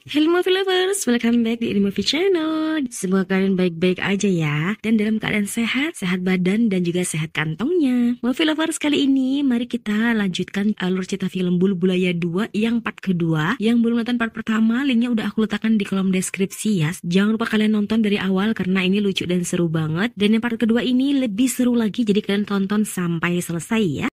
Hello movie lovers, welcome back di Movie Channel. Semoga kalian baik-baik aja ya, dan dalam keadaan sehat, sehat badan dan juga sehat kantongnya. Movie lovers, kali ini mari kita lanjutkan alur cerita film Bulu Bulaya 2 yang part kedua. Yang belum nonton part pertama, linknya udah aku letakkan di kolom deskripsi ya. Jangan lupa kalian nonton dari awal karena ini lucu dan seru banget. Dan yang part kedua ini lebih seru lagi, jadi kalian tonton sampai selesai ya.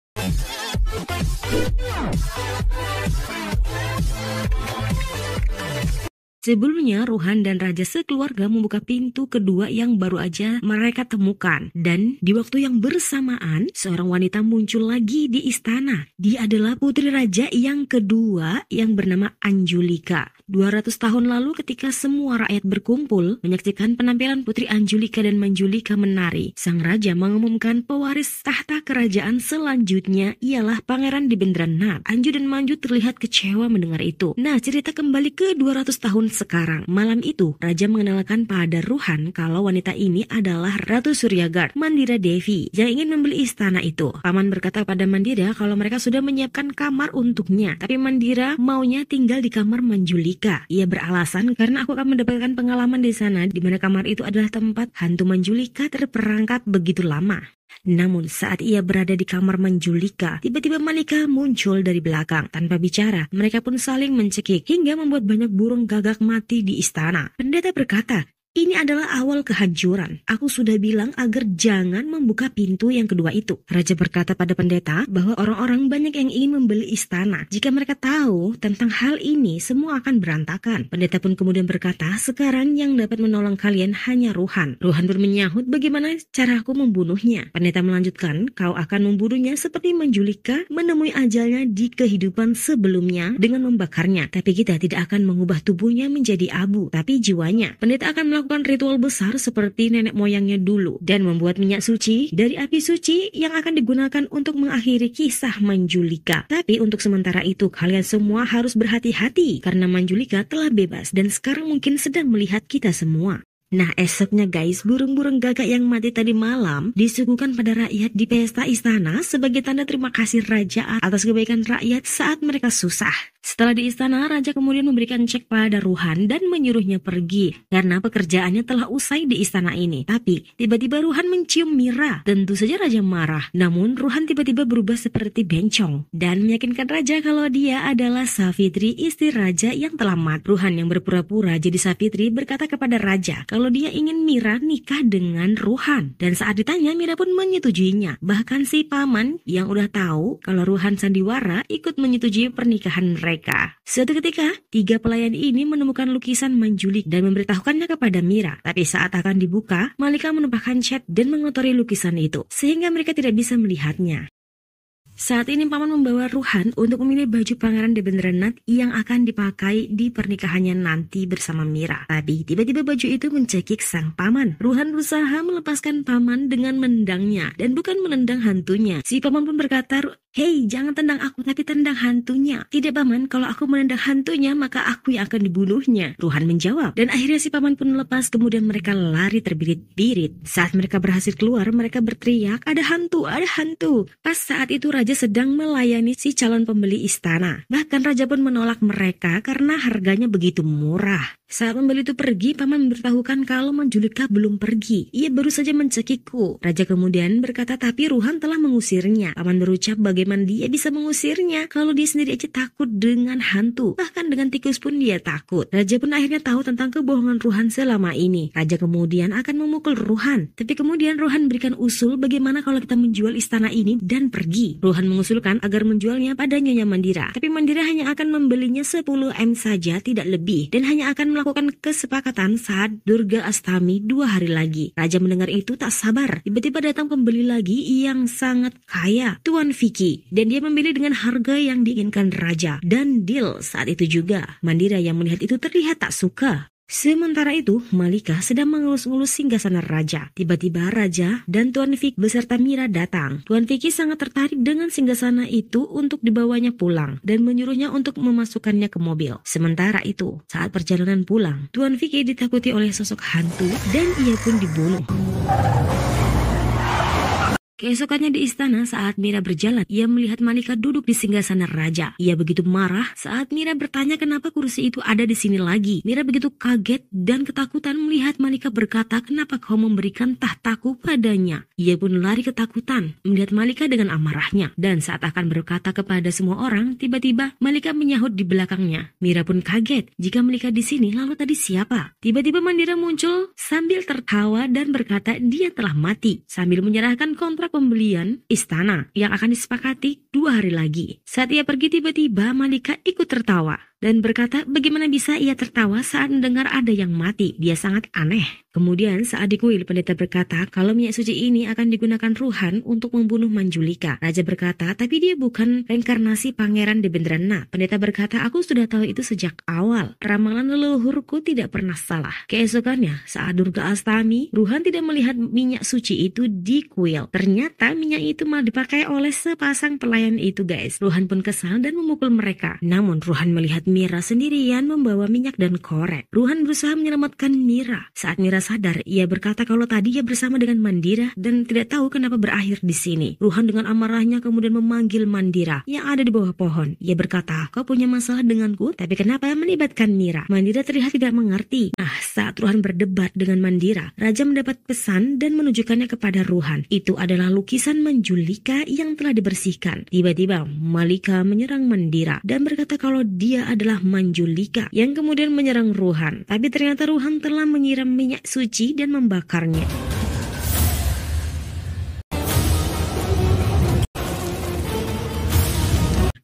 Sebelumnya, Ruhan dan Raja sekeluarga membuka pintu kedua yang baru aja mereka temukan. Dan di waktu yang bersamaan, seorang wanita muncul lagi di istana. Dia adalah putri raja yang kedua yang bernama Anjulika. 200 tahun lalu ketika semua rakyat berkumpul menyaksikan penampilan Putri Anjulika dan Manjulika menari, sang raja mengumumkan pewaris tahta kerajaan selanjutnya ialah Pangeran Dibendranat. Anju dan Manju terlihat kecewa mendengar itu. Nah, cerita kembali ke 200 tahun sekarang. Malam itu, raja mengenalkan pada Ruhan kalau wanita ini adalah Ratu Suryagard, Mandira Devi, yang ingin membeli istana itu. Paman berkata pada Mandira kalau mereka sudah menyiapkan kamar untuknya, tapi Mandira maunya tinggal di kamar Manjulika. Ia beralasan karena aku akan mendapatkan pengalaman di sana, di mana kamar itu adalah tempat hantu Manjulika terperangkap begitu lama. Namun saat ia berada di kamar Manjulika, tiba-tiba Malika muncul dari belakang. Tanpa bicara, mereka pun saling mencekik hingga membuat banyak burung gagak mati di istana. Pendeta berkata, "Ini adalah awal kehancuran. Aku sudah bilang agar jangan membuka pintu yang kedua itu." Raja berkata pada pendeta bahwa orang-orang banyak yang ingin membeli istana. Jika mereka tahu tentang hal ini, semua akan berantakan. Pendeta pun kemudian berkata, "Sekarang yang dapat menolong kalian hanya Ruhan." Ruhan pun menyahut, "Bagaimana caraku membunuhnya?" Pendeta melanjutkan, "Kau akan membunuhnya seperti Manjulika menemui ajalnya di kehidupan sebelumnya dengan membakarnya. Tapi kita tidak akan mengubah tubuhnya menjadi abu, tapi jiwanya. Pendeta akan melakukan ritual besar seperti nenek moyangnya dulu dan membuat minyak suci dari api suci yang akan digunakan untuk mengakhiri kisah Manjulika. Tapi untuk sementara itu kalian semua harus berhati-hati karena Manjulika telah bebas dan sekarang mungkin sedang melihat kita semua." Nah, esoknya guys, burung-burung gagak yang mati tadi malam disuguhkan pada rakyat di pesta istana sebagai tanda terima kasih raja atas kebaikan rakyat saat mereka susah. Setelah di istana, raja kemudian memberikan cek pada Ruhan dan menyuruhnya pergi karena pekerjaannya telah usai di istana ini. Tapi tiba-tiba Ruhan mencium Mira. Tentu saja raja marah. Namun Ruhan tiba-tiba berubah seperti bencong dan meyakinkan raja kalau dia adalah Savitri, istri raja yang telah mati. Ruhan yang berpura-pura jadi Savitri berkata kepada raja kalau dia ingin Mira nikah dengan Ruhan. Dan saat ditanya, Mira pun menyetujuinya. Bahkan si paman yang udah tahu kalau Ruhan sandiwara ikut menyetujui pernikahan mereka. Suatu ketika, 3 pelayan ini menemukan lukisan Manjulik dan memberitahukannya kepada Mira. Tapi saat akan dibuka, Malika menumpahkan cat dan mengotori lukisan itu, sehingga mereka tidak bisa melihatnya. Saat ini paman membawa Ruhan untuk memilih baju Pangeran Dibendranat yang akan dipakai di pernikahannya nanti bersama Mira. Tapi tiba-tiba baju itu mencekik sang paman. Ruhan berusaha melepaskan paman dengan menendangnya dan bukan menendang hantunya. Si paman pun berkata, "Hei, jangan tendang aku tapi tendang hantunya." "Tidak paman, kalau aku menendang hantunya maka aku yang akan dibunuhnya," Ruhan menjawab. Dan akhirnya si paman pun lepas, kemudian mereka lari terbirit-birit. Saat mereka berhasil keluar, mereka berteriak, "Ada hantu, ada hantu." Pas saat itu raja sedang melayani si calon pembeli istana. Bahkan raja pun menolak mereka karena harganya begitu murah. Saat pembeli itu pergi, paman memberitahukan kalau Manjulika belum pergi. "Ia baru saja mencekikku." Raja kemudian berkata, "Tapi Ruhan telah mengusirnya." Paman berucap bagaimana dia bisa mengusirnya kalau dia sendiri aja takut dengan hantu. Bahkan dengan tikus pun dia takut. Raja pun akhirnya tahu tentang kebohongan Ruhan selama ini. Raja kemudian akan memukul Ruhan. Tapi kemudian Ruhan berikan usul bagaimana kalau kita menjual istana ini dan pergi. Ruhan mengusulkan agar menjualnya pada Nyonya Mandira. Tapi Mandira hanya akan membelinya 10 M saja, tidak lebih. Dan hanya akan melakukan kesepakatan saat Durga Astami 2 hari lagi. Raja mendengar itu tak sabar. Tiba-tiba datang pembeli lagi yang sangat kaya, Tuan Vicky. Dan dia memilih dengan harga yang diinginkan raja. Dan deal saat itu juga. Mandira yang melihat itu terlihat tak suka. Sementara itu, Malika sedang mengelus-ngelus singgasana raja. Tiba-tiba raja dan Tuan Vicky beserta Mira datang. Tuan Vicky sangat tertarik dengan singgasana itu untuk dibawanya pulang dan menyuruhnya untuk memasukkannya ke mobil. Sementara itu, saat perjalanan pulang, Tuan Vicky ditakuti oleh sosok hantu dan ia pun dibunuh. Keesokannya di istana saat Mira berjalan, ia melihat Malika duduk di singgasana raja. Ia begitu marah saat Mira bertanya kenapa kursi itu ada di sini lagi. Mira begitu kaget dan ketakutan melihat Malika berkata, kenapa kau memberikan tahtaku padanya? Ia pun lari ketakutan melihat Malika dengan amarahnya. Dan saat akan berkata kepada semua orang, tiba-tiba Malika menyahut di belakangnya. Mira pun kaget, jika Malika di sini lalu tadi siapa? Tiba-tiba Mandira muncul sambil tertawa dan berkata dia telah mati sambil menyerahkan kontrak pembelian istana yang akan disepakati 2 hari lagi. Saat ia pergi tiba-tiba Malika ikut tertawa dan berkata bagaimana bisa ia tertawa saat mendengar ada yang mati. Dia sangat aneh. Kemudian saat di kuil pendeta berkata kalau minyak suci ini akan digunakan Ruhan untuk membunuh Manjulika. Raja berkata tapi dia bukan reinkarnasi pangeran Debendranath. Pendeta berkata aku sudah tahu itu sejak awal. Ramalan leluhurku tidak pernah salah. Keesokannya saat Durga Astami, Ruhan tidak melihat minyak suci itu di kuil. Ternyata minyak itu malah dipakai oleh sepasang pelayan itu guys. Ruhan pun kesal dan memukul mereka. Namun Ruhan melihat Mira sendirian membawa minyak dan korek. Ruhan berusaha menyelamatkan Mira. Saat Mira sadar, ia berkata kalau tadi ia bersama dengan Mandira dan tidak tahu kenapa berakhir di sini. Ruhan dengan amarahnya kemudian memanggil Mandira yang ada di bawah pohon. Ia berkata, kau punya masalah denganku, tapi kenapa melibatkan Mira? Mandira terlihat tidak mengerti. Nah, saat Ruhan berdebat dengan Mandira, Raja mendapat pesan dan menunjukkannya kepada Ruhan. Itu adalah lukisan Manjulika yang telah dibersihkan. Tiba-tiba Malika menyerang Mandira dan berkata kalau dia adalah Manjulika yang kemudian menyerang Ruhan. Tapi ternyata Ruhan telah menyiram minyak suci dan membakarnya.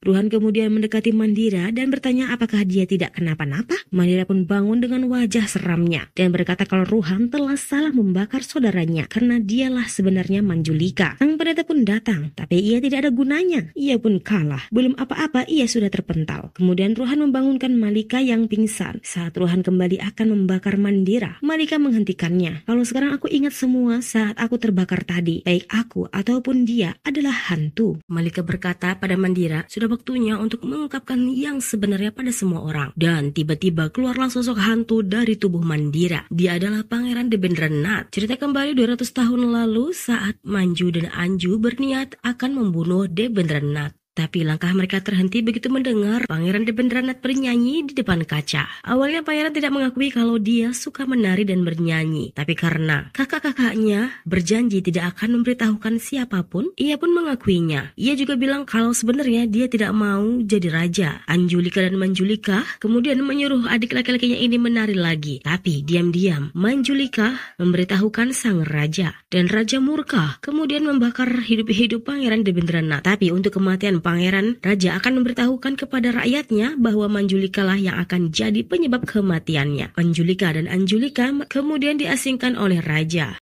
Ruhan kemudian mendekati Mandira dan bertanya apakah dia tidak kenapa-napa. Mandira pun bangun dengan wajah seramnya dan berkata kalau Ruhan telah salah membakar saudaranya karena dialah sebenarnya Manjulika. Sang pendeta pun datang, tapi ia tidak ada gunanya. Ia pun kalah. Belum apa-apa ia sudah terpental. Kemudian Ruhan membangunkan Malika yang pingsan. Saat Ruhan kembali akan membakar Mandira, Malika menghentikannya. Kalau sekarang aku ingat semua saat aku terbakar tadi, baik aku ataupun dia adalah hantu. Malika berkata pada Mandira, sudah waktunya untuk mengungkapkan yang sebenarnya pada semua orang. Dan tiba-tiba keluarlah sosok hantu dari tubuh Mandira. Dia adalah Pangeran Debendranath. Cerita kembali 200 tahun lalu saat Manju dan Anju berniat akan membunuh Debendranath. Tapi langkah mereka terhenti begitu mendengar Pangeran Debendranath bernyanyi di depan kaca. Awalnya pangeran tidak mengakui kalau dia suka menari dan bernyanyi. Tapi karena kakak-kakaknya berjanji tidak akan memberitahukan siapapun, ia pun mengakuinya. Ia juga bilang kalau sebenarnya dia tidak mau jadi raja. Anjulika dan Manjulika kemudian menyuruh adik laki-lakinya ini menari lagi. Tapi diam-diam Manjulika memberitahukan sang raja. Dan raja murka kemudian membakar hidup-hidup Pangeran Debendranath. Tapi untuk kematian pangeran, raja akan memberitahukan kepada rakyatnya bahwa Manjulika lah yang akan jadi penyebab kematiannya. Manjulika dan Anjulika kemudian diasingkan oleh raja.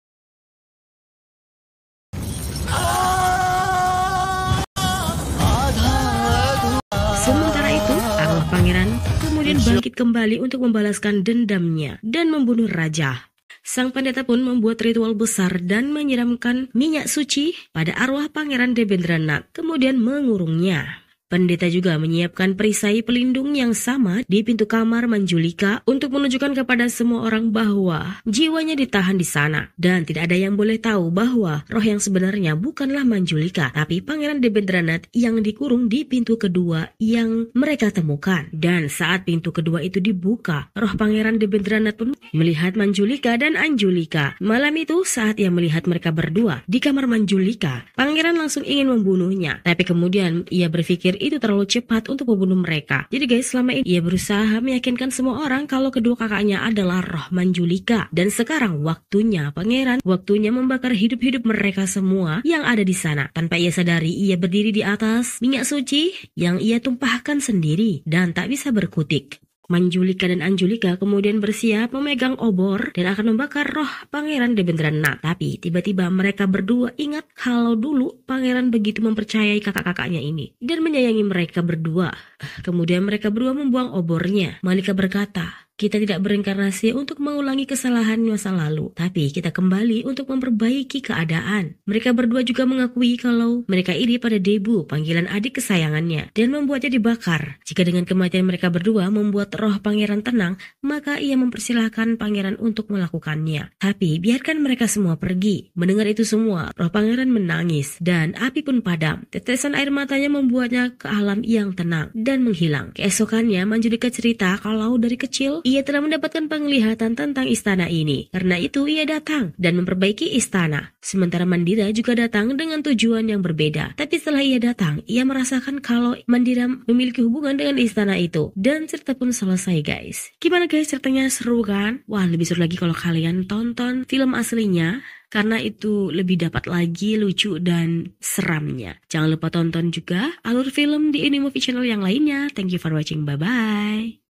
Sementara itu, arwah pangeran kemudian bangkit kembali untuk membalaskan dendamnya dan membunuh raja. Sang pendeta pun membuat ritual besar dan menyiramkan minyak suci pada arwah Pangeran Debendranath, kemudian mengurungnya. Pendeta juga menyiapkan perisai pelindung yang sama di pintu kamar Manjulika untuk menunjukkan kepada semua orang bahwa jiwanya ditahan di sana. Dan tidak ada yang boleh tahu bahwa roh yang sebenarnya bukanlah Manjulika, tapi Pangeran Debendranath yang dikurung di pintu kedua yang mereka temukan. Dan saat pintu kedua itu dibuka, roh Pangeran Debendranath pun melihat Manjulika dan Anjulika. Malam itu saat ia melihat mereka berdua di kamar Manjulika, pangeran langsung ingin membunuhnya. Tapi kemudian ia berpikir itu terlalu cepat untuk membunuh mereka. Jadi guys, selama ini ia berusaha meyakinkan semua orang kalau kedua kakaknya adalah roh Manjulika. Dan sekarang waktunya pangeran, waktunya membakar hidup-hidup mereka semua yang ada di sana. Tanpa ia sadari, ia berdiri di atas minyak suci yang ia tumpahkan sendiri dan tak bisa berkutik. Manjulika dan Anjulika kemudian bersiap memegang obor dan akan membakar roh Pangeran Debendranath. Tapi tiba-tiba mereka berdua ingat kalau dulu pangeran begitu mempercayai kakak-kakaknya ini dan menyayangi mereka berdua. Kemudian mereka berdua membuang obornya. Malika berkata, Kita tidak berinkarnasi untuk mengulangi kesalahan masa lalu, tapi kita kembali untuk memperbaiki keadaan. Mereka berdua juga mengakui kalau mereka iri pada Debu, panggilan adik kesayangannya, dan membuatnya dibakar. Jika dengan kematian mereka berdua membuat roh pangeran tenang, maka ia mempersilahkan pangeran untuk melakukannya. Tapi biarkan mereka semua pergi. Mendengar itu semua, roh pangeran menangis, dan api pun padam. Tetesan air matanya membuatnya ke alam yang tenang dan menghilang. Keesokannya, Manjulika cerita kalau dari kecil ia telah mendapatkan penglihatan tentang istana ini. Karena itu ia datang dan memperbaiki istana. Sementara Mandira juga datang dengan tujuan yang berbeda. Tapi setelah ia datang, ia merasakan kalau Mandira memiliki hubungan dengan istana itu. Dan cerita pun selesai guys. Gimana guys, ceritanya seru kan? Wah, lebih seru lagi kalau kalian tonton film aslinya, karena itu lebih dapat lagi lucu dan seramnya. Jangan lupa tonton juga alur film di Ini Movie Channel yang lainnya. Thank you for watching. Bye-bye.